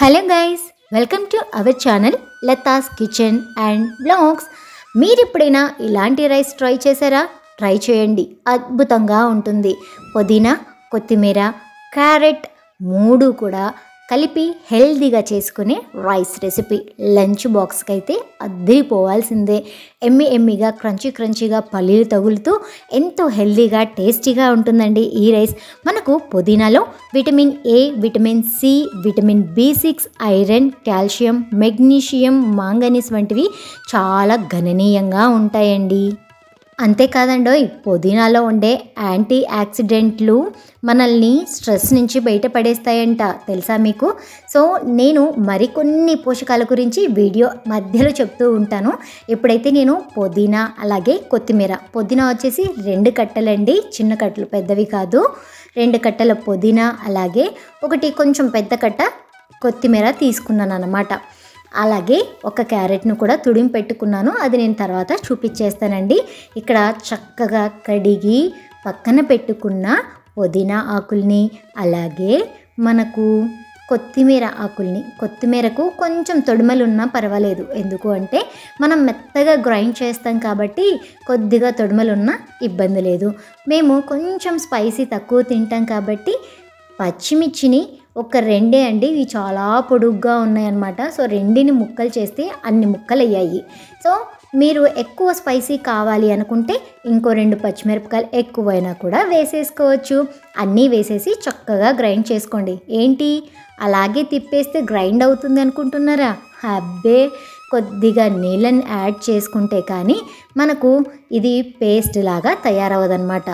Hello guys, welcome to our channel Lata's kitchen and blogs. మీరు ఎప్పుడైనా ఇలాంటి రైస్ ట్రై చేశారా? ట్రై చేయండి, అద్భుతంగా ఉంటుంది. పుదీనా, కొత్తిమీర, క్యారెట్ మూడు కూడా కలిపి హెల్దీగా చేసుకునే రైస్ రెసిపీ లంచ్ బాక్స్కి అయితే అద్దిరిపోవాల్సిందే. ఎమ్మిగా క్రంచీగా పల్లీలు తగులుతూ ఎంతో హెల్దీగా టేస్టీగా ఉంటుందండి ఈ రైస్. మనకు పుదీనాలో vitamin A, vitamin C, vitamin B6, iron, calcium, magnesium, manganese వంటివి చాలా గణనీయంగా ఉంటాయండి. అంతేకాదండోయ్, పుదీనాలో ఉండే యాంటీ ఆక్సిడెంట్లు మనల్ని స్ట్రెస్ నుంచి బయటపడేస్తాయంట, తెలుసా మీకు? సో నేను మరికొన్ని పోషకాల గురించి వీడియో మధ్యలో చెప్తూ ఉంటాను. ఇప్పుడైతే నేను పుదీనా అలాగే కొత్తిమీర, పుదీనా వచ్చేసి 2 కట్టలండి, చిన్న కట్టలు, పెద్దవి కాదు. 2 కట్టల పుదీనా అలాగే ఒకటి కొంచెం పెద్ద కట్ట కొత్తిమీర తీసుకున్నాను అన్నమాట. అలాగే ఒక క్యారెట్ను కూడా తుడిమి పెట్టుకున్నాను, అది నేను తర్వాత చూపించేస్తానండి. ఇక్కడ చక్కగా కడిగి పక్కన పెట్టుకున్న పుదీనా ఆకుల్ని అలాగే మనకు కొత్తిమీర ఆకుల్ని, కొత్తిమీరకు కొంచెం తొడిమలున్నా పర్వాలేదు, ఎందుకు అంటే మనం మెత్తగా గ్రైండ్ చేస్తాం కాబట్టి కొద్దిగా తొడిమలున్నా ఇబ్బంది లేదు. మేము కొంచెం స్పైసీ తక్కువ తింటాం కాబట్టి పచ్చిమిర్చిని ఒక 2 అండి, ఇవి చాలా పొడుగ్గా ఉన్నాయన్నమాట. సో 2ని ముక్కలు చేస్తే అన్ని ముక్కలు అయ్యాయి. సో మీరు ఎక్కువ స్పైసీ కావాలి అనుకుంటే ఇంకో 2 పచ్చిమిరపకాయలు ఎక్కువైనా కూడా వేసేసుకోవచ్చు. అన్నీ వేసేసి చక్కగా గ్రైండ్ చేసుకోండి. ఏంటి అలాగే తిప్పేస్తే గ్రైండ్ అవుతుంది అనుకుంటున్నారా? అబ్బే, కొద్దిగా నీళ్ళని యాడ్ చేసుకుంటే కానీ మనకు ఇది పేస్ట్ లాగా తయారవదనమాట.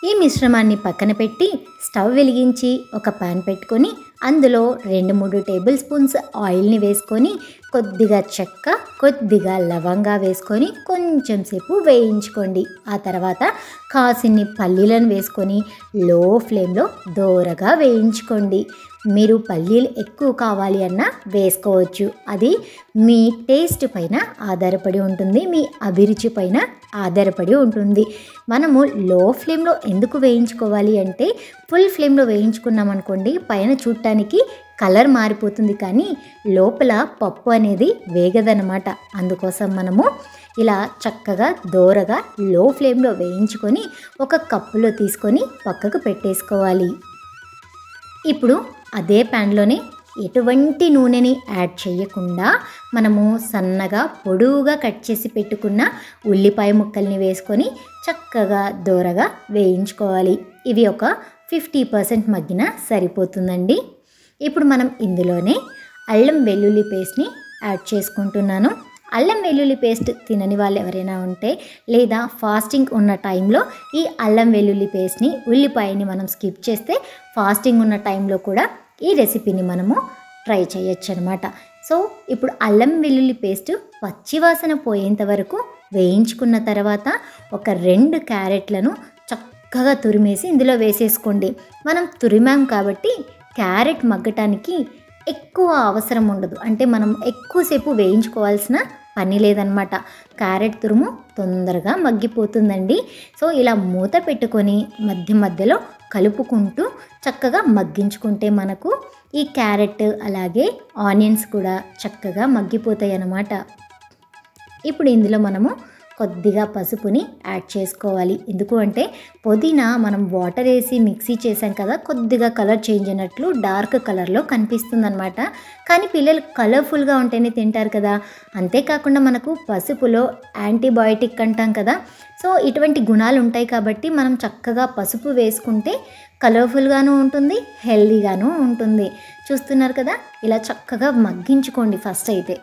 ఈ మిశ్రమాన్ని పక్కన పెట్టి స్టవ్ వెలిగించి ఒక పాన్ పెట్టుకొని అందులో 2-3 టేబుల్ స్పూన్స్ ఆయిల్ని వేసుకొని కొద్దిగా చెక్క, కొద్దిగా లవంగా వేసుకొని కొంచెం సేపు వేయించుకోండి. ఆ తర్వాత కాసిన్ని పల్లీలను వేసుకొని లో ఫ్లేమ్లో దోరగా వేయించుకోండి. మీరు పల్లీలు ఎక్కువ కావాలి అన్నా వేసుకోవచ్చు, అది మీ టేస్ట్ పైన ఆధారపడి ఉంటుంది, మీ అభిరుచి పైన ఆధారపడి ఉంటుంది. మనము లో ఫ్లేమ్లో ఎందుకు వేయించుకోవాలి అంటే ఫుల్ ఫ్లేమ్లో వేయించుకున్నాం అనుకోండి పైన చూడటానికి కలర్ మారిపోతుంది కానీ లోపల పప్పు అనేది వేగదనమాట. అందుకోసం మనము ఇలా చక్కగా దోరగా లో ఫ్లేమ్లో వేయించుకొని ఒక కప్పులో తీసుకొని పక్కకు పెట్టేసుకోవాలి. ఇప్పుడు అదే ప్యాన్లోనే ఎటువంటి నూనెని యాడ్ చేయకుండా మనము సన్నగా పొడవుగా కట్ చేసి పెట్టుకున్న ఉల్లిపాయ ముక్కల్ని వేసుకొని చక్కగా దోరగా వేయించుకోవాలి. ఇవి ఒక 50% మగ్గిన సరిపోతుందండి. ఇప్పుడు మనం ఇందులోనే అల్లం వెల్లుల్లి పేస్ట్ని యాడ్ చేసుకుంటున్నాను. అల్లం వెల్లుల్లి పేస్ట్ తినని వాళ్ళు ఎవరైనా ఉంటే లేదా ఫాస్టింగ్ ఉన్న టైంలో ఈ అల్లం వెల్లుల్లి పేస్ట్ని, ఉల్లిపాయని మనం స్కిప్ చేస్తే ఫాస్టింగ్ ఉన్న టైంలో కూడా ఈ రెసిపీని మనము ట్రై చేయొచ్చు అనమాట. సో ఇప్పుడు అల్లం వెల్లుల్లి పేస్ట్ పచ్చివాసన పోయేంత వరకు వేయించుకున్న తర్వాత ఒక 2 క్యారెట్లను చక్కగా తురిమేసి ఇందులో వేసేసుకోండి. మనం తురిమాం కాబట్టి క్యారెట్ మగ్గటానికి ఎక్కువ అవసరం ఉండదు, అంటే మనం ఎక్కువసేపు వేయించుకోవాల్సిన పని లేదనమాట. క్యారెట్ తురుము తొందరగా మగ్గిపోతుందండి. సో ఇలా మూత పెట్టుకొని మధ్యలో కలుపుకుంటూ చక్కగా మగ్గించుకుంటే మనకు ఈ క్యారెట్ అలాగే ఆనియన్స్ కూడా చక్కగా మగ్గిపోతాయి అన్నమాట. ఇప్పుడు ఇందులో మనము కొద్దిగా పసుపుని యాడ్ చేసుకోవాలి. ఎందుకు అంటే పుదీనా మనం వాటర్ వేసి మిక్సీ చేసాం కదా, కొద్దిగా కలర్ చేంజ్ అయినట్లు డార్క్ కలర్లో కనిపిస్తుంది అనమాట. కానీ పిల్లలు కలర్ఫుల్గా ఉంటేనే తింటారు కదా. అంతేకాకుండా మనకు పసుపులో యాంటీబయాటిక్ అంటాం కదా, సో ఇటువంటి గుణాలు ఉంటాయి కాబట్టి మనం చక్కగా పసుపు వేసుకుంటే కలర్ఫుల్గాను ఉంటుంది, హెల్దీగాను ఉంటుంది. చూస్తున్నారు కదా, ఇలా చక్కగా మగ్గించుకోండి. ఫస్ట్ అయితే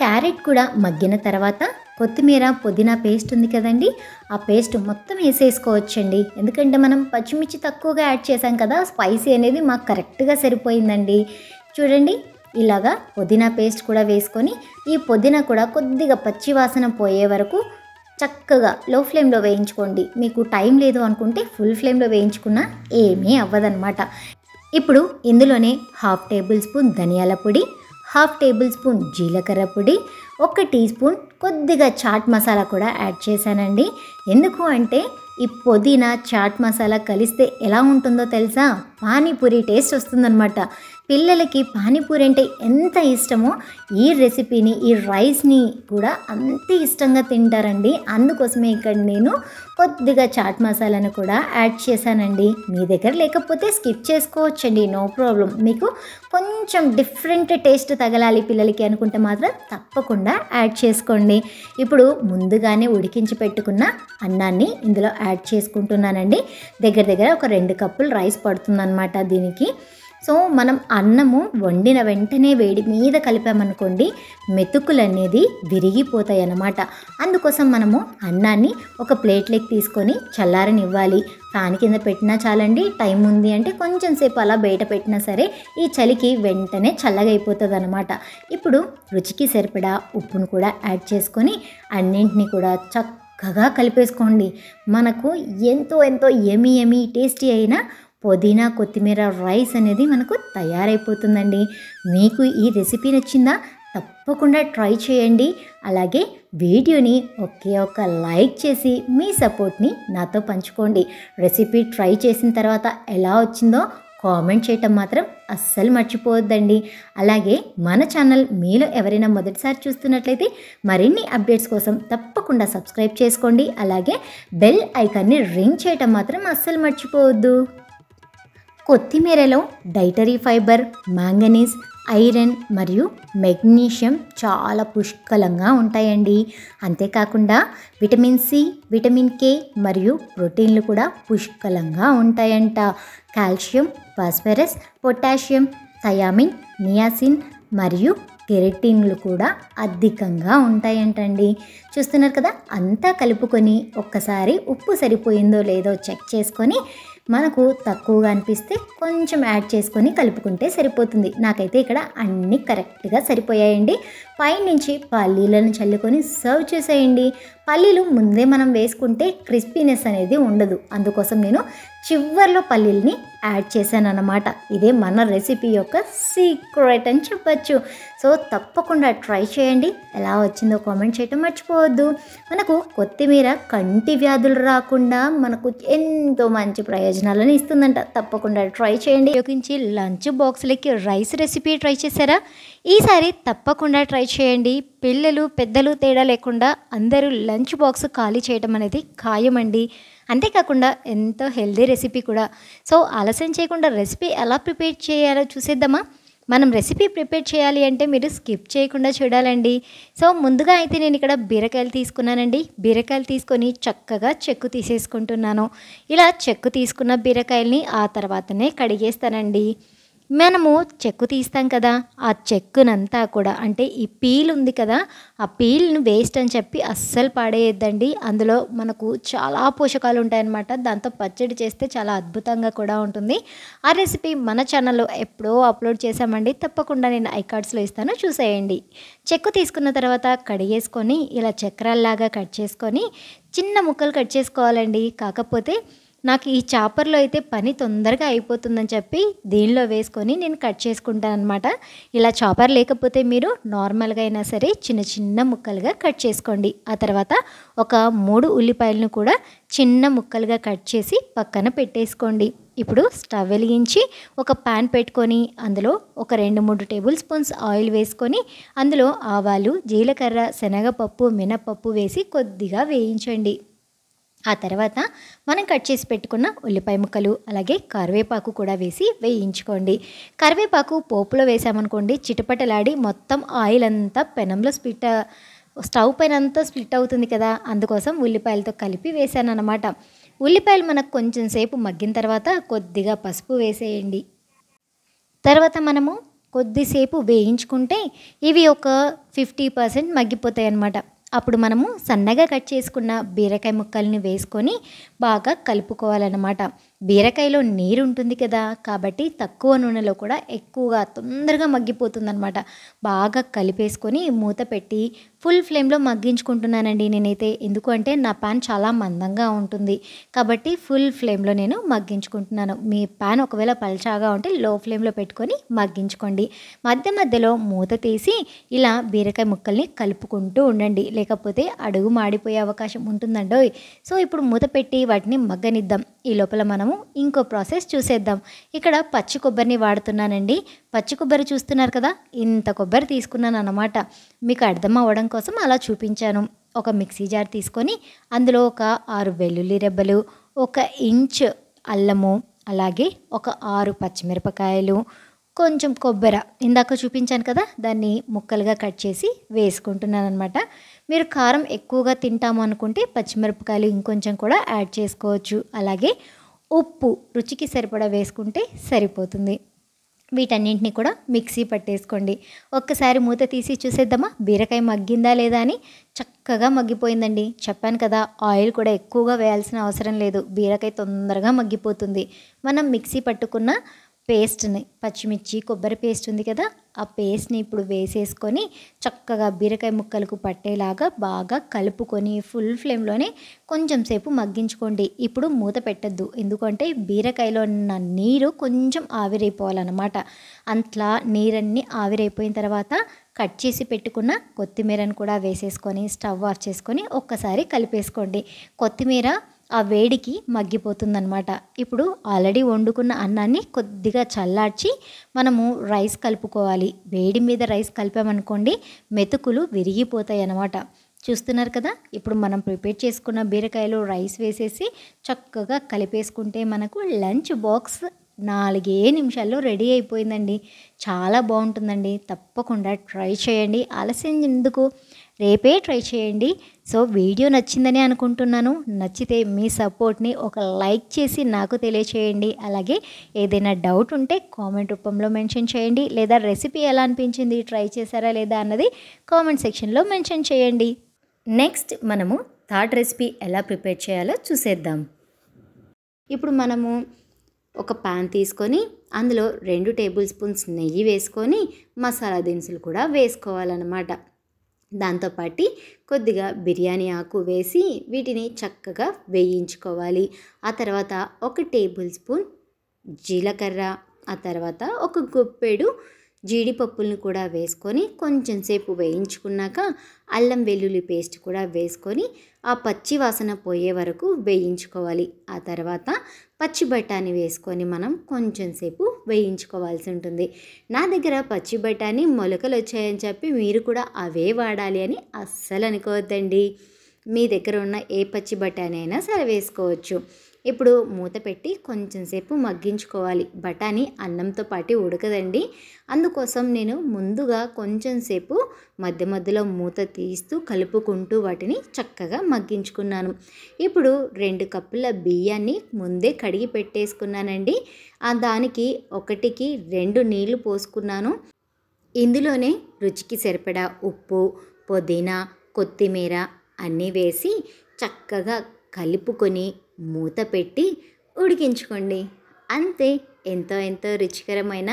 క్యారెట్ కూడా మగ్గిన తర్వాత కొత్తిమీర, పుదీనా పేస్ట్ ఉంది కదండి, ఆ పేస్ట్ మొత్తం వేసేసుకోవచ్చండి. ఎందుకంటే మనం పచ్చిమిర్చి తక్కువగా యాడ్ చేసాం కదా, స్పైసీ అనేది మాకు కరెక్ట్గా సరిపోయిందండి. చూడండి, ఇలాగా పుదీనా పేస్ట్ కూడా వేసుకొని ఈ పుదీనా కూడా కొద్దిగా పచ్చి వాసన పోయే వరకు చక్కగా లో ఫ్లేమ్లో వేయించుకోండి. మీకు టైం లేదు అనుకుంటే ఫుల్ ఫ్లేమ్లో వేయించుకున్నా ఏమీ అవ్వదన్నమాట. ఇప్పుడు ఇందులోనే 1/2 టేబుల్ స్పూన్ ధనియాల పొడి, 1/2 టేబుల్ స్పూన్ జీలకర్ర పొడి, 1 టీ స్పూన్ కొద్దిగా చాట్ మసాలా కూడా యాడ్ చేశానండి. ఎందుకు అంటే ఈ పుదీనా చాట్ మసాలా కలిస్తే ఎలా ఉంటుందో తెలుసా? పానీపూరి టేస్ట్ వస్తుందన్నమాట. పిల్లలకి పానీపూరి అంటే ఎంత ఇష్టమో ఈ రెసిపీని, ఈ రైస్ని కూడా అంతే ఇష్టంగా తింటారండి. అందుకోసమే ఇక్కడ నేను కొద్దిగా చాట్ మసాలాను కూడా యాడ్ చేశానండి. మీ దగ్గర లేకపోతే స్కిప్ చేసుకోవచ్చండి, నో ప్రాబ్లం. మీకు కొంచెం డిఫరెంట్ టేస్ట్ తగలాలి పిల్లలకి అనుకుంటే మాత్రం తప్పకుండా యాడ్ చేసుకోండి. ఇప్పుడు ముందుగానే ఉడికించి పెట్టుకున్న అన్నాన్ని ఇందులో యాడ్ చేసుకుంటున్నానండి. దగ్గర దగ్గర ఒక 2 కప్పులు రైస్ పడుతుందన్నమాట దీనికి. సో మనం అన్నము వండిన వెంటనే వేడి మీద కలిపామనుకోండి, మెతుకులు అనేది విరిగిపోతాయి అన్నమాట. అందుకోసం మనము అన్నాన్ని ఒక ప్లేట్లోకి తీసుకొని చల్లారనివ్వాలి. ఫ్యాన్ కింద పెట్టినా చాలండి, టైం ఉంది అంటే కొంచెం సేపు అలా బయట పెట్టినా సరే ఈ చలికి వెంటనే చల్లగా అయిపోతుంది అనమాట. ఇప్పుడు రుచికి సరిపడా ఉప్పును కూడా యాడ్ చేసుకొని అన్నింటినీ కూడా చక్కగా కలిపేసుకోండి. మనకు ఎంతో ఎంతో యమీ టేస్టీ అయిన పుదీనా కొత్తిమీర రైస్ అనేది మనకు తయారైపోతుందండి. మీకు ఈ రెసిపీ నచ్చిందా? తప్పకుండా ట్రై చేయండి. అలాగే వీడియోని ఒక లైక్ చేసి మీ సపోర్ట్ని నాతో పంచుకోండి. రెసిపీ ట్రై చేసిన తర్వాత ఎలా వచ్చిందో కామెంట్ చేయటం మాత్రం అస్సలు మర్చిపోవద్దండి. అలాగే మన ఛానల్ మీలో ఎవరైనా మొదటిసారి చూస్తున్నట్లయితే మరిన్ని అప్డేట్స్ కోసం తప్పకుండా సబ్స్క్రైబ్ చేసుకోండి. అలాగే బెల్ ఐకాన్ని రింగ్ చేయటం మాత్రం అస్సలు మర్చిపోవద్దు. కొత్తిమీరలో డైటరీ ఫైబర్, మ్యాంగనీస్, ఐరన్ మరియు మెగ్నీషియం చాలా పుష్కలంగా ఉంటాయండి. అంతేకాకుండా విటమిన్ సి, విటమిన్ కే మరియు ప్రోటీన్లు కూడా పుష్కలంగా ఉంటాయంట. Calcium, phosphorus, potassium, thiamine, niacin మరియు కెరటిన్లు కూడా అధికంగా ఉంటాయంటండి. చూస్తున్నారు కదా, అంతా కలుపుకొని ఒక్కసారి ఉప్పు సరిపోయిందో లేదో చెక్ చేసుకొని మనకు తక్కువగా అనిపిస్తే కొంచెం యాడ్ చేసుకొని కలుపుకుంటే సరిపోతుంది. నాకైతే ఇక్కడ అన్నీ కరెక్ట్గా సరిపోయాయండి. పైనుంచి పల్లీలను చల్లుకొని సర్వ్ చేసేయండి. పల్లీలు ముందే మనం వేసుకుంటే క్రిస్పీనెస్ అనేది ఉండదు. అందుకోసం నేను చివర్లో పల్లీలని యాడ్ చేశాను అన్నమాట. ఇదే మన రెసిపీ యొక్క సీక్రెట్ అని చెప్పచ్చు. సో తప్పకుండా ట్రై చేయండి. ఎలా వచ్చిందో కామెంట్ చేయటం మర్చిపోవద్దు. మనకు కొత్తిమీర కంటి వ్యాధులు రాకుండా మనకు ఎంతో మంచి ప్రయోజనాలను ఇస్తుందంట. తప్పకుండా ట్రై చేయండి. ఉపయోగించి లంచ్ బాక్స్లకి రైస్ రెసిపీ ట్రై చేశారా? ఈసారి తప్పకుండా ట్రై చేయండి. పిల్లలు పెద్దలు తేడా లేకుండా అందరూ లంచ్ బాక్స్ ఖాళీ చేయడం అనేది ఖాయమండి. అంతేకాకుండా ఎంతో హెల్దీ రెసిపీ కూడా. సో ఆలస్యం చేయకుండా రెసిపీ ఎలా ప్రిపేర్ చేయాలో చూసేద్దామా? మనం రెసిపీ ప్రిపేర్ చేయాలి అంటే మీరు స్కిప్ చేయకుండా చూడాలండి. సో ముందుగా అయితే నేను ఇక్కడ బీరకాయలు తీసుకున్నానండి. బీరకాయలు తీసుకొని చక్కగా చెక్కు తీసేసుకుంటున్నాను. ఇలా చెక్కు తీసుకున్న బీరకాయల్ని ఆ తర్వాతనే కడిగేస్తానండి. మనము చెక్కు తీస్తాం కదా, ఆ చెక్కునంతా కూడా అంటే ఈ పీల్ ఉంది కదా, ఆ పీల్ను వేస్ట్ అని చెప్పి అస్సలు పాడేయద్దండి. అందులో మనకు చాలా పోషకాలు ఉంటాయన్నమాట. దాంతో పచ్చడి చేస్తే చాలా అద్భుతంగా కూడా ఉంటుంది. ఆ రెసిపీ మన ఛానల్లో ఎప్పుడో అప్లోడ్ చేశామండి. తప్పకుండా నేను ఐకార్డ్స్లో ఇస్తాను, చూసేయండి. చెక్కు తీసుకున్న తర్వాత కడిగేసుకొని ఇలా చక్రాల్లాగా కట్ చేసుకొని చిన్న ముక్కలు కట్ చేసుకోవాలండి. కాకపోతే నాకు ఈ చాపర్లో అయితే పని తొందరగా అయిపోతుందని చెప్పి దీనిలో వేసుకొని నేను కట్ చేసుకుంటాను అనమాట. ఇలా చాపర్ లేకపోతే మీరు నార్మల్గా అయినా సరే చిన్న చిన్న ముక్కలుగా కట్ చేసుకోండి. ఆ తర్వాత ఒక 3 ఉల్లిపాయలను కూడా చిన్న ముక్కలుగా కట్ చేసి పక్కన పెట్టేసుకోండి. ఇప్పుడు స్టవ్ వెలిగించి ఒక ప్యాన్ పెట్టుకొని అందులో ఒక 2-3 టేబుల్ స్పూన్స్ ఆయిల్ వేసుకొని అందులో ఆవాలు, జీలకర్ర, శనగపప్పు, మినపప్పు వేసి కొద్దిగా వేయించండి. ఆ తర్వాత మనం కట్ చేసి పెట్టుకున్న ఉల్లిపాయ ముక్కలు అలాగే కరివేపాకు కూడా వేసి వేయించుకోండి. కరివేపాకు పోపులో వేసామనుకోండి, చిటపటలాడి మొత్తం ఆయిల్ అంతా పెనంలో స్టవ్ పైన అంతా స్ప్లిట్ అవుతుంది కదా, అందుకోసం ఉల్లిపాయలతో కలిపి వేసాను అన్నమాట. ఉల్లిపాయలు మనకు కొంచెం సేపు మగ్గిన తర్వాత కొద్దిగా పసుపు వేసేయండి. తర్వాత మనము కొద్దిసేపు వేయించుకుంటే ఇవి ఒక 50% మగ్గిపోతాయి అన్నమాట. అప్పుడు మనము సన్నగా కట్ చేసుకున్న బీరకాయ ముక్కల్ని వేసుకొని బాగా కలుపుకోవాలన్నమాట. బీరకాయలో నీరు ఉంటుంది కదా, కాబట్టి తక్కువ నూనెలో కూడా ఎక్కువగా తొందరగా మగ్గిపోతుందన్నమాట. బాగా కలిపేసుకొని మూత పెట్టి ఫుల్ ఫ్లేమ్లో మగ్గించుకుంటున్నానండి నేనైతే. ఎందుకు అంటే నా పాన్ చాలా మందంగా ఉంటుంది కాబట్టి ఫుల్ ఫ్లేమ్లో నేను మగ్గించుకుంటున్నాను. మీ పాన్ ఒకవేళ పల్చాగా ఉంటే లో ఫ్లేమ్లో పెట్టుకొని మగ్గించుకోండి. మధ్య మధ్యలో మూత తీసి ఇలా బీరకాయ ముక్కల్ని కలుపుకుంటూ ఉండండి, లేకపోతే అడుగు మాడిపోయే అవకాశం ఉంటుందండి. సో ఇప్పుడు మూత పెట్టి వాటిని మగ్గనిద్దాం. ఈ లోపల మనము మనము ఇంకో ప్రాసెస్ చూసేద్దాం. ఇక్కడ పచ్చి కొబ్బరిని వాడుతున్నానండి. పచ్చి కొబ్బరి చూస్తున్నారు కదా, ఇంత కొబ్బరి తీసుకున్నాను అన్నమాట. మీకు అర్థం అవ్వడం కోసం అలా చూపించాను. ఒక మిక్సీ జార్ తీసుకొని అందులో ఒక 6 వెల్లుల్లి రెబ్బలు, 1 ఇంచ్ అల్లము, అలాగే ఒక 6 పచ్చిమిరపకాయలు, కొంచెం కొబ్బరి ఇందాక చూపించాను కదా, దాన్ని ముక్కలుగా కట్ చేసి వేసుకుంటున్నాను అనమాట. మీరు కారం ఎక్కువగా తింటాము అనుకుంటే పచ్చిమిరపకాయలు ఇంకొంచెం కూడా యాడ్ చేసుకోవచ్చు. అలాగే ఉప్పు రుచికి సరిపడా వేసుకుంటే సరిపోతుంది. వీటన్నింటినీ కూడా మిక్సీ పట్టేసుకోండి. ఒక్కసారి మూత తీసి చూసేద్దామా బీరకాయ మగ్గిందా లేదా అని. చక్కగా మగ్గిపోయిందండి. చెప్పాను కదా, ఆయిల్ కూడా ఎక్కువగా వేయాల్సిన అవసరం లేదు. బీరకాయ తొందరగా మగ్గిపోతుంది. మనం మిక్సీ పట్టుకున్న పేస్ట్ని, పచ్చిమిర్చి కొబ్బరి పేస్ట్ ఉంది కదా, ఆ పేస్ట్ని ఇప్పుడు వేసేసుకొని చక్కగా బీరకాయ ముక్కలకు పట్టేలాగా బాగా కలుపుకొని ఫుల్ ఫ్లేమ్లోనే కొంచెం సేపు మగ్గించుకోండి. ఇప్పుడు మూత పెట్టద్దు, ఎందుకంటే బీరకాయలో ఉన్న నీరు కొంచెం ఆవిరైపోవాలన్నమాట. అట్లా నీరన్నీ ఆవిరైపోయిన తర్వాత కట్ చేసి పెట్టుకున్న కొత్తిమీరను కూడా వేసేసుకొని స్టవ్ ఆఫ్ చేసుకొని ఒక్కసారి కలిపేసుకోండి. కొత్తిమీర ఆ వేడికి మగ్గిపోతుందన్నమాట. ఇప్పుడు ఆల్రెడీ వండుకున్న అన్నాన్ని కొద్దిగా చల్లార్చి మనము రైస్ కలుపుకోవాలి. వేడి మీద రైస్ కలిపామనుకోండి మెతుకులు విరిగిపోతాయి అన్నమాట. చూస్తున్నారు కదా, ఇప్పుడు మనం ప్రిపేర్ చేసుకున్న బీరకాయలు రైస్ వేసేసి చక్కగా కలిపేసుకుంటే మనకు లంచ్ బాక్స్ 4 నిమిషాల్లో రెడీ అయిపోయిందండి. చాలా బాగుంటుందండి. తప్పకుండా ట్రై చేయండి. ఆలస్యం ఎందుకు, రేపే ట్రై చేయండి. సో వీడియో నచ్చిందని అనుకుంటున్నాను. నచ్చితే మీ సపోర్ట్ని ఒక లైక్ చేసి నాకు తెలియచేయండి. అలాగే ఏదైనా డౌట్ ఉంటే కామెంట్ రూపంలో మెన్షన్ చేయండి. లేదా రెసిపీ ఎలా అనిపించింది, ట్రై చేశారా లేదా అన్నది కామెంట్ సెక్షన్లో మెన్షన్ చేయండి. నెక్స్ట్ మనము థర్డ్ రెసిపీ ఎలా ప్రిపేర్ చేయాలో చూసేద్దాం. ఇప్పుడు మనము ఒక పాన్ తీసుకొని అందులో 2 టేబుల్ స్పూన్స్ నెయ్యి వేసుకొని మసాలా దినుసులు కూడా వేసుకోవాలన్నమాట. దాంతోపాటు కొద్దిగా బిర్యానీ ఆకు వేసి వీటిని చక్కగా వేయించుకోవాలి. ఆ తర్వాత 1 టేబుల్ స్పూన్ జీలకర్ర, ఆ తర్వాత 1 గుప్పెడు జీడిపప్పులను కూడా వేసుకొని కొంచెం సేపు వేయించుకున్నాక అల్లం వెల్లుల్లి పేస్ట్ కూడా వేసుకొని ఆ పచ్చి వాసన పోయే వరకు వేయించుకోవాలి. ఆ తర్వాత పచ్చి బఠానీ వేసుకొని మనం కొంచెం సేపు వేయించుకోవాల్సి ఉంటుంది. నా దగ్గర పచ్చి బఠానీ మొలకలు వచ్చాయని చెప్పి మీరు కూడా అవే వాడాలి అని అస్సలు అనుకోవద్దండి. మీ దగ్గర ఉన్న ఏ పచ్చి బఠానీ అయినా సరే వేసుకోవచ్చు. ఇప్పుడు మూత పెట్టి కొంచెం సేపు మగ్గించుకోవాలి. బఠానీ అన్నంతో పాటు ఉడకదండి. అందుకోసం నేను ముందుగా కొంచెం సేపు మధ్య మధ్యలో మూత తీస్తూ కలుపుకుంటూ వాటిని చక్కగా మగ్గించుకున్నాను. ఇప్పుడు 2 కప్పుల బియ్యాన్ని ముందే కడిగి పెట్టేసుకున్నానండి. దానికి 1కి 2 నీళ్లు పోసుకున్నాను. ఇందులోనే రుచికి సరిపడా ఉప్పు, పుదీనా, కొత్తిమీర అన్నీ వేసి చక్కగా కలుపుకొని మూత పెట్టి ఉడికించుకోండి. అంతే, ఎంతో రుచికరమైన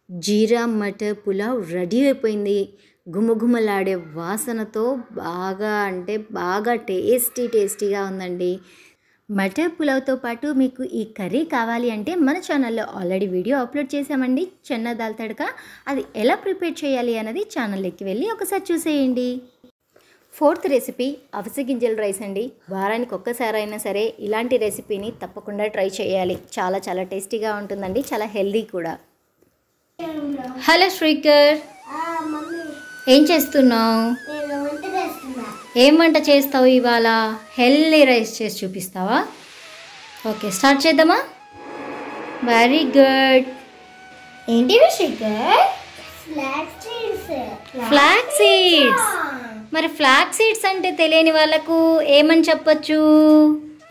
జీరా మటర్ పులావ్ రెడీ అయిపోయింది. గుమగుమలాడే వాసనతో బాగా టేస్టీగా ఉందండి. మటర్ పులావ్తో పాటు మీకు ఈ కర్రీ కావాలి అంటే మన ఛానల్లో ఆల్రెడీ వీడియో అప్లోడ్ చేసామండి, చెన్నా దాల్ తడకా. అది ఎలా ప్రిపేర్ చేయాలి అన్నది ఛానల్లోకి వెళ్ళి ఒకసారి చూసేయండి. 4th రెసిపీ అవిసె గింజల రైస్ అండి. వారానికి ఒక్కసారైనా సరే ఇలాంటి రెసిపీని తప్పకుండా ట్రై చేయాలి. చాలా టేస్టీగా ఉంటుందండి, చాలా హెల్దీ కూడా. హలో శ్రీకర్, ఏం చేస్తున్నావు? ఏం వంట చేస్తావు ఇవాళ? హెల్దీ రైస్ చేసి చూపిస్తావా? ఓకే, స్టార్ట్ చేద్దామా? Very good. ఏంటివి శ్రీకర్? Flax seeds. మరి ఫ్లాక్స్ సీడ్స్ అంటే తెలియని వాళ్ళకు ఏమని చెప్పచ్చు?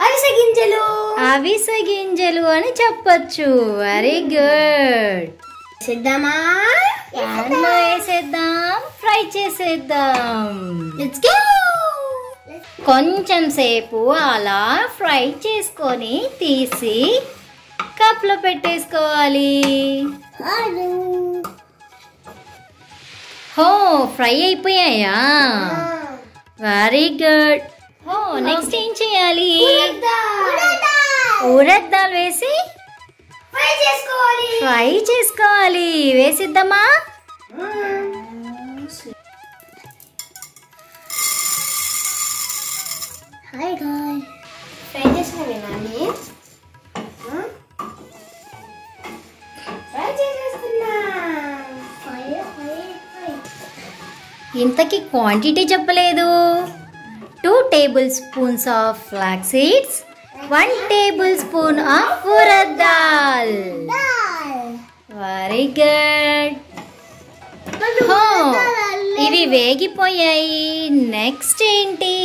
అవిసె గింజలు అని చెప్పచ్చు. Very good. ప్యాన్లో వేసేద్దాం, ఫ్రై చేసేద్దాం. కొంచెం సేపు అలా ఫ్రై చేసుకొని తీసి కప్లో పెట్టేసుకోవాలి. హో, ఫ్రై అయిపోయాయా? Very good. హో, నెక్స్ట్ ఏం చేయాలి? ఉరద్ దాల్ వేసి ఫ్రై చేసుకోవాలి. వేసిద్దామా? ఫ్రై చేసినవేనా? ఇంతకీ క్వాంటిటీ చెప్పలేదు. 2 tablespoons of flax seeds, 1 tablespoon of urad dal. Very good. ఇవి వేగిపోయాయి. నెక్స్ట్ ఏంటి?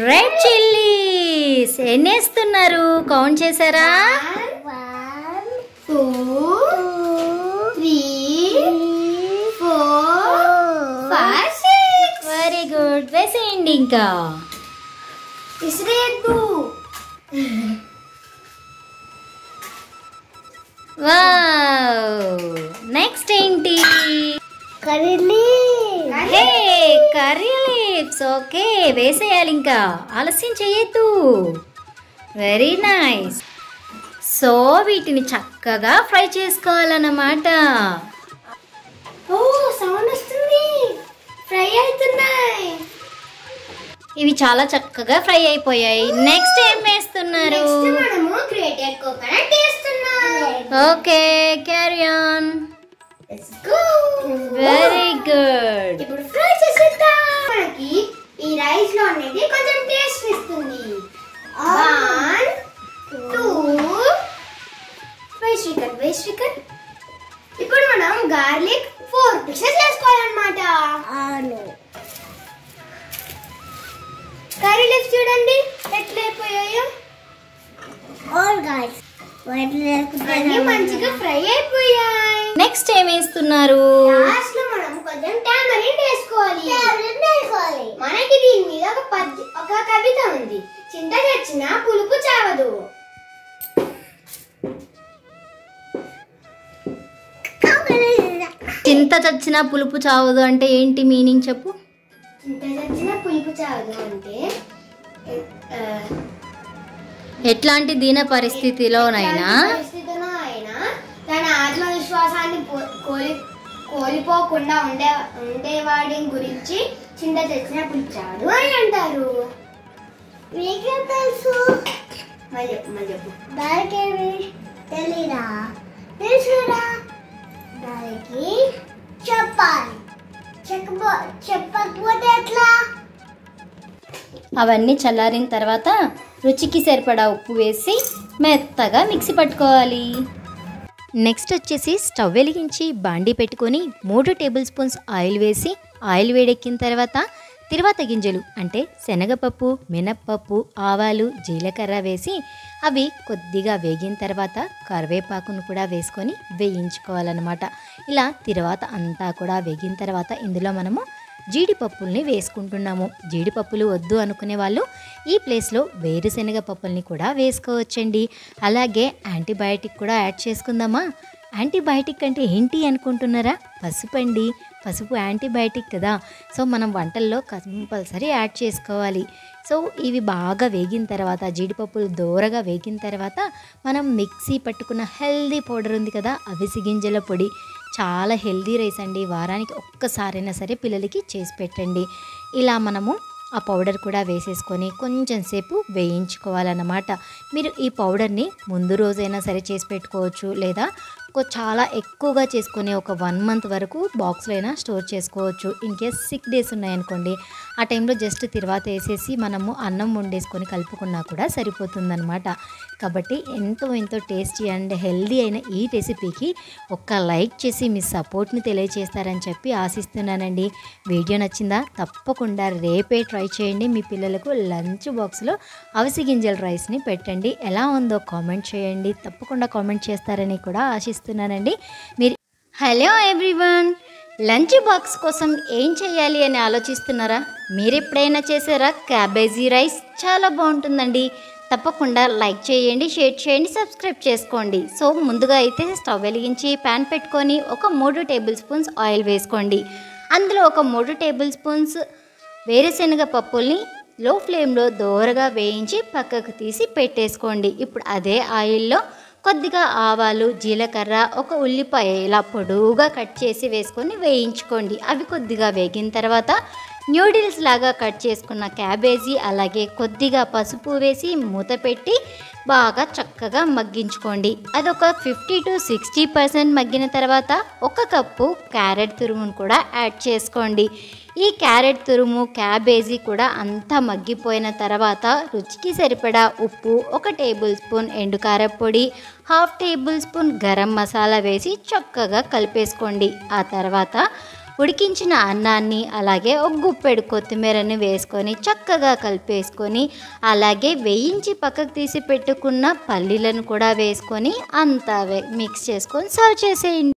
Red chillies. ఎన్ని వేస్తున్నారు? కౌంట్ చేశారా? 1 2 3 4 5 6. Very good. వేసేయండి. ఇంకా ఇస్రేద్దు. వావ్. నెక్స్ట్ ఏంటి? Curry leaves. Hey, curry leaves. Okay, వేసేయాలి. ఇంకా ఆలస్యం చేయొద్దు. Very nice. సో వీటిని చక్కగా ఫ్రై చేసుకోవాలన్నమాట. ఓ, సౌండ్ వస్తుంది. ఫ్రై అవుతున్నాయి. ఇవి చాలా చక్కగా ఫ్రై అయిపోయాయి. నెక్స్ట్ ఏం వేస్తున్నారు? నెక్స్ట్ మనము గ్రేటెడ్ కోకోనట్ వేస్తున్నాం. Okay, carry on. Let's go. Very good. ఇప్పుడు ఫ్రై చేసేద్దాం. మనకి ఈ రైస్ లో అనేది కొంచెం టేస్ట్ ఇస్తుంది. 1 2 వేస్ట్. ఇప్పుడు మనం గార్లిక్ 4 పీసెస్ వేసుకోవాలన్నమాట. అవును. కర్రీ లీవ్స్ చూడండి ఎట్లా అయిపోయాయో. అన్నీ మంచిగా ఫ్రై అయిపోయాయి. నెక్స్ట్ ఏం వేస్తున్నారు? లాస్ట్ లో మనం కొంచెం టామరిన్ వేసుకోవాలి. మనకి దీని మీద ఒక కవిత ఉంది. చింత చచ్చిన పులుపు చావదు. చింత చచ్చిన పులుపు చావదు అంటే ఏంటి మీనింగ్ చెప్పు? చింత చచ్చిన పులుపు చావదు అంటే ఎట్లాంటి దీన పరిస్థితిలోనైనా తన ఆత్మవిశ్వాసాన్ని కోల్పోకుండా ఉండేవాడి గురించి చింత చచ్చిన పులుపు చావదు అని అంటారు. మీకేం తెలుసు? మళ్ళీ చెప్పు. దానికి తెలీదా? తెలుసురా. దానికి చెప్పాలి. చెప్పకపోతే ఎట్లా? అవన్నీ చల్లారిన తర్వాత రుచికి సరిపడా ఉప్పు వేసి మెత్తగా మిక్సీ పట్టుకోవాలి. నెక్స్ట్ వచ్చేసి స్టవ్ వెలిగించి బాండీ పెట్టుకొని 3 టేబుల్ స్పూన్స్ ఆయిల్ వేసి ఆయిల్ వేడెక్కిన తర్వాత తిరువాత గింజలు అంటే శనగపప్పు, మినప్పప్పు, ఆవాలు, జీలకర్ర వేసి అవి కొద్దిగా వేగిన తర్వాత కరివేపాకును కూడా వేసుకొని వేయించుకోవాలన్నమాట. ఇలా తిరువాత అంతా కూడా వేగిన తర్వాత ఇందులో మనము జీడిపప్పుల్ని వేసుకుంటున్నాము. జీడిపప్పులు వద్దు అనుకునే వాళ్ళు ఈ ప్లేస్లో వేరుశనగ పప్పుల్ని కూడా వేసుకోవచ్చండి. అలాగే యాంటీబయాటిక్ కూడా యాడ్ చేసుకుందామా? యాంటీబయాటిక్ అంటే ఏంటి అనుకుంటున్నారా? పసుపు అండి. పసుపు యాంటీబయాటిక్ కదా. సో మనం వంటల్లో కంపల్సరీ యాడ్ చేసుకోవాలి. సో ఇవి బాగా వేగిన తర్వాత జీడిపప్పులు దోరగా వేగిన తర్వాత మనం మిక్సీ పట్టుకున్న హెల్దీ పౌడర్ ఉంది కదా, అవిసె గింజల పొడి. చాలా హెల్దీ రైస్ అండి. వారానికి ఒక్కసారైనా సరే పిల్లలకి చేసి పెట్టండి. ఇలా మనము ఆ పౌడర్ కూడా వేసేసుకొని కొంచెం సేపు వేయించుకోవాలన్నమాట. మీరు ఈ పౌడర్ని ముందు రోజైనా సరే చేసి పెట్టుకోవచ్చు, లేదా చాలా ఎక్కువగా చేసుకొని ఒక 1 మంత్ వరకు బాక్స్లో అయినా స్టోర్ చేసుకోవచ్చు. ఇన్ కేస్ 6 డేస్ ఉన్నాయనుకోండి, ఆ టైంలో జస్ట్ తిరువాత వేసేసి మనము అన్నం వండేసుకొని కలుపుకున్నా కూడా సరిపోతుందన్నమాట. కాబట్టి ఎంతో టేస్టీ అండ్ హెల్దీ అయిన ఈ రెసిపీకి ఒక్క లైక్ చేసి మీ సపోర్ట్ని తెలియజేస్తారని చెప్పి ఆశిస్తున్నానండి. వీడియో నచ్చిందా? తప్పకుండా రేపే ట్రై చేయండి. మీ పిల్లలకు లంచ్ బాక్స్లో అవిసె గింజల రైస్ని పెట్టండి. ఎలా ఉందో కామెంట్ చేయండి. తప్పకుండా కామెంట్ చేస్తారని కూడా ఆశిస్తున్నానండి. మీరు హలో ఎవ్రీవన్, లంచ్ బాక్స్ కోసం ఏం చేయాలి అని ఆలోచిస్తున్నారా? మీరు ఎప్పుడైనా చేసారా? క్యాబేజీ రైస్ చాలా బాగుంటుందండి. తప్పకుండా లైక్ చేయండి, షేర్ చేయండి, సబ్స్క్రైబ్ చేసుకోండి. సో ముందుగా అయితే స్టవ్ వెలిగించి ప్యాన్ పెట్టుకొని ఒక 3 టేబుల్ స్పూన్స్ ఆయిల్ వేసుకోండి. అందులో ఒక 3 టేబుల్ స్పూన్స్ వేరుశనగ పప్పుల్ని లో ఫ్లేమ్లో దోరగా వేయించి పక్కకు తీసి పెట్టేసుకోండి. ఇప్పుడు అదే ఆయిల్లో కొద్దిగా ఆవాలు, జీలకర్ర, ఒక ఉల్లిపాయ ఇలా పొడవుగా కట్ చేసి వేసుకొని వేయించుకోండి. అవి కొద్దిగా వేగిన తర్వాత న్యూడిల్స్ లాగా కట్ చేసుకున్న క్యాబేజీ అలాగే కొద్దిగా పసుపు వేసి మూత పెట్టి బాగా చక్కగా మగ్గించుకోండి. అదొక 50 to 60% మగ్గిన తర్వాత 1 కప్పు క్యారెట్ తురుమును కూడా యాడ్ చేసుకోండి. ఈ క్యారెట్ తురుము క్యాబేజీ కూడా అంతా మగ్గిపోయిన తర్వాత రుచికి సరిపడా ఉప్పు, 1 టేబుల్ స్పూన్ ఎండుకారం పొడి, 1/2 టేబుల్ స్పూన్ గరం మసాలా వేసి చక్కగా కలిపేసుకోండి. ఆ తర్వాత ఉడికించిన అన్నాన్ని అలాగే ఒక గుప్పెడు కొత్తిమీరని వేసుకొని చక్కగా కలిపేసుకొని అలాగే వేయించి పక్కకు తీసి పెట్టుకున్న పల్లీలను కూడా వేసుకొని అంతా మిక్స్ చేసుకొని సర్వ్ చేసేయండి.